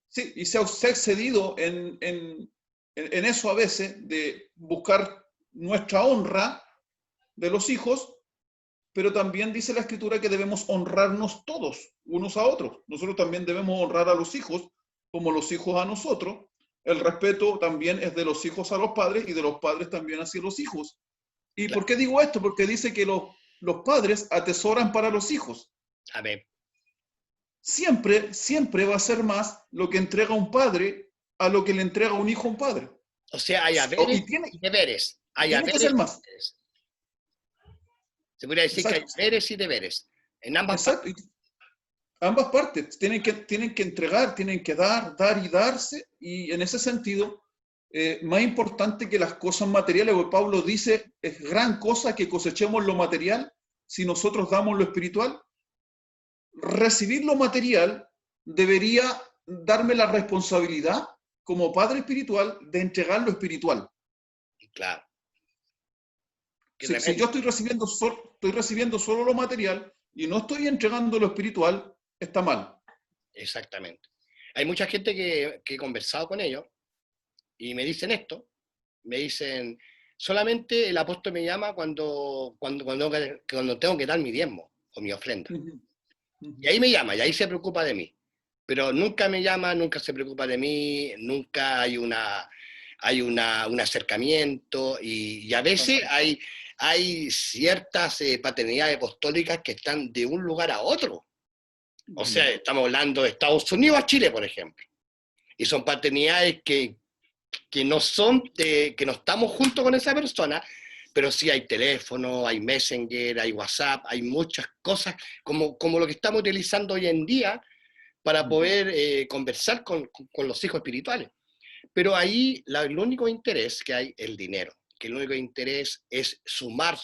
Sí, y se ha excedido en eso a veces, de buscar nuestra honra de los hijos, pero también dice la Escritura que debemos honrarnos todos, unos a otros. Nosotros también debemos honrar a los hijos, como los hijos a nosotros. El respeto también es de los hijos a los padres y de los padres también hacia los hijos. ¿Y por qué digo esto? Porque dice que los padres atesoran para los hijos. A ver. Siempre va a ser más lo que entrega un padre a lo que le entrega un hijo a un padre. O sea, hay haberes y deberes. Tiene que ser más. Se podría decir que hay haberes y deberes. En ambas partes. Ambas partes tienen que entregar, tienen que dar y darse. Y en ese sentido, más importante que las cosas materiales, porque Pablo dice, es gran cosa que cosechemos lo material si nosotros damos lo espiritual. Recibir lo material debería darme la responsabilidad como padre espiritual de entregar lo espiritual. Claro. Si yo estoy recibiendo solo lo material y no estoy entregando lo espiritual, está mal. Exactamente. Hay mucha gente que he conversado con ellos y me dicen esto, me dicen, solamente el apóstol me llama cuando tengo que dar mi diezmo o mi ofrenda. Y ahí me llama, y ahí se preocupa de mí. Pero nunca me llama, nunca se preocupa de mí, nunca hay un acercamiento, y a veces hay ciertas paternidades apostólicas que están de un lugar a otro. O sea, estamos hablando de Estados Unidos a Chile, por ejemplo. Y son paternidades que no estamos juntos con esa persona, pero sí hay teléfono, hay Messenger, hay WhatsApp, hay muchas cosas como lo que estamos utilizando hoy en día para poder conversar con los hijos espirituales. Pero ahí el único interés que hay es el dinero, que el único interés es sumar,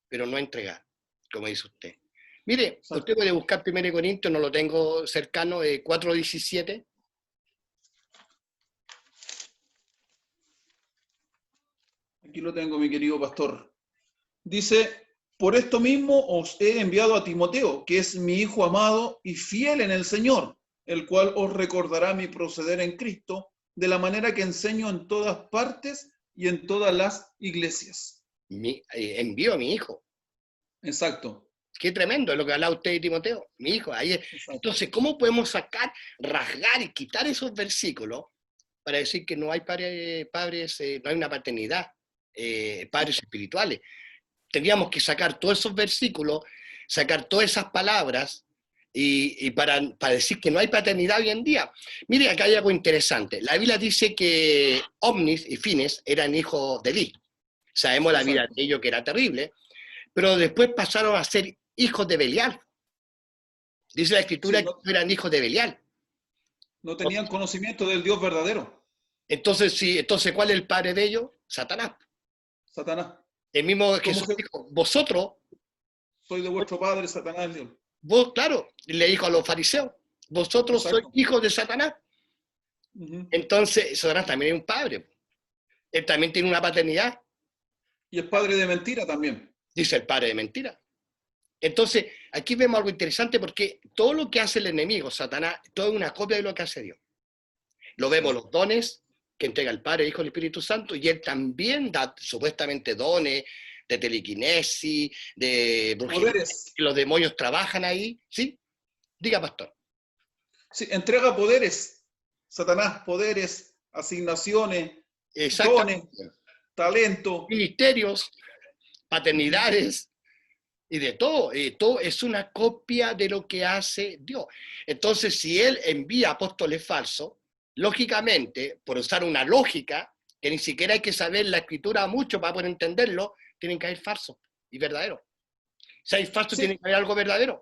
pero no entregar, como dice usted. Mire, usted puede buscar 1 Corintios, no lo tengo cercano, 4:17. Aquí lo tengo, mi querido pastor. Dice, por esto mismo os he enviado a Timoteo, que es mi hijo amado y fiel en el Señor, el cual os recordará mi proceder en Cristo, de la manera que enseño en todas partes y en todas las iglesias. Envío a mi hijo. Exacto. Qué tremendo es lo que habla usted de Timoteo, mi hijo. Entonces, ¿cómo podemos sacar, rasgar y quitar esos versículos para decir que no hay padres, no hay una paternidad, padres espirituales? Tendríamos que sacar todos esos versículos, sacar todas esas palabras y para decir que no hay paternidad hoy en día. Mire, acá hay algo interesante. La Biblia dice que Omnis y Fines eran hijos de Eli. Sabemos la vida de ellos que era terrible, pero después pasaron a ser hijos de Belial. Dice la Escritura que eran hijos de Belial. No tenían conocimiento del Dios verdadero. Entonces, ¿cuál es el padre de ellos? Satanás. Satanás. El mismo Jesús dijo, vosotros... Soy de vuestro padre, Satanás, Dios. Vos, claro, le dijo a los fariseos, vosotros sois hijos de Satanás. Entonces, Satanás también es un padre. Él también tiene una paternidad. Y es padre de mentira también. Dice el padre de mentira. Entonces, aquí vemos algo interesante porque todo lo que hace el enemigo, Satanás, todo es una copia de lo que hace Dios. Lo vemos los dones que entrega el Padre, el Hijo y el Espíritu Santo, y Él también da supuestamente dones de telequinesis, de brujería, que los demonios trabajan ahí, ¿sí? Diga, pastor. Sí, entrega poderes, Satanás, poderes, asignaciones, dones, talento. Ministerios, paternidades, y de todo. Todo es una copia de lo que hace Dios. Entonces, si Él envía apóstoles falsos, lógicamente, por usar una lógica, que ni siquiera hay que saber la escritura mucho para poder entenderlo, tienen que haber falsos y verdaderos. Si hay falsos, tiene que haber algo verdadero.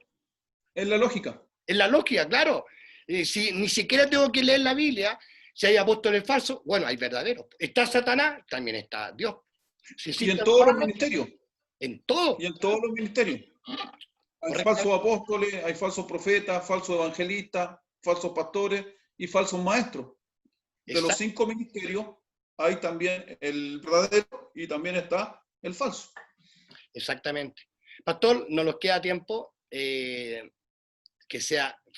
Es la lógica. Es la lógica, claro. Si ni siquiera tengo que leer la Biblia, si hay apóstoles falsos, bueno, hay verdaderos. Está Satanás, también está Dios. Y en todos los ministerios. En todo. Y en todos los ministerios. Hay falsos apóstoles, hay falsos profetas, falsos evangelistas, falsos pastores y falsos maestros. De los 5 ministerios hay también el verdadero y también está el falso. Exactamente. Pastor, no nos queda tiempo.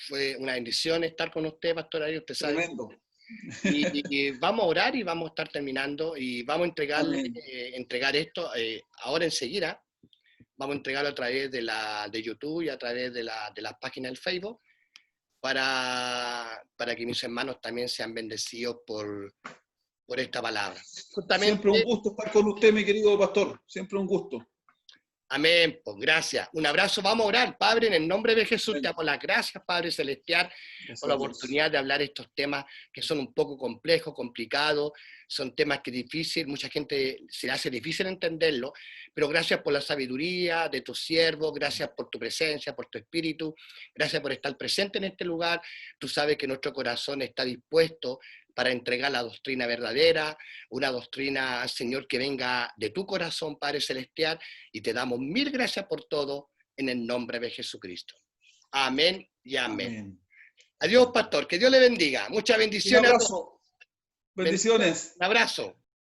Fue una bendición estar con usted, Pastor Ariel, usted sabe. Tremendo. Y vamos a orar y vamos a estar terminando y vamos a entregar esto ahora enseguida. Vamos a entregarlo a través de YouTube y a través de las páginas del Facebook para que mis hermanos también sean bendecidos por esta palabra. Siempre un gusto estar con usted, mi querido pastor. Siempre un gusto. Amén, pues gracias. Un abrazo, vamos a orar. Padre, en el nombre de Jesús, te damos las gracias, Padre Celestial, por la oportunidad de hablar estos temas que son un poco complejos, complicados, son temas que mucha gente se le hace difícil entenderlo, pero gracias por la sabiduría de tu siervo, gracias por tu presencia, por tu espíritu, gracias por estar presente en este lugar. Tú sabes que nuestro corazón está dispuesto para entregar la doctrina verdadera, una doctrina, Señor, que venga de tu corazón, Padre Celestial, y te damos 1000 gracias por todo en el nombre de Jesucristo. Amén y amén. Amén. Adiós, pastor, que Dios le bendiga. Muchas bendiciones. Un abrazo. Bendiciones. Un abrazo.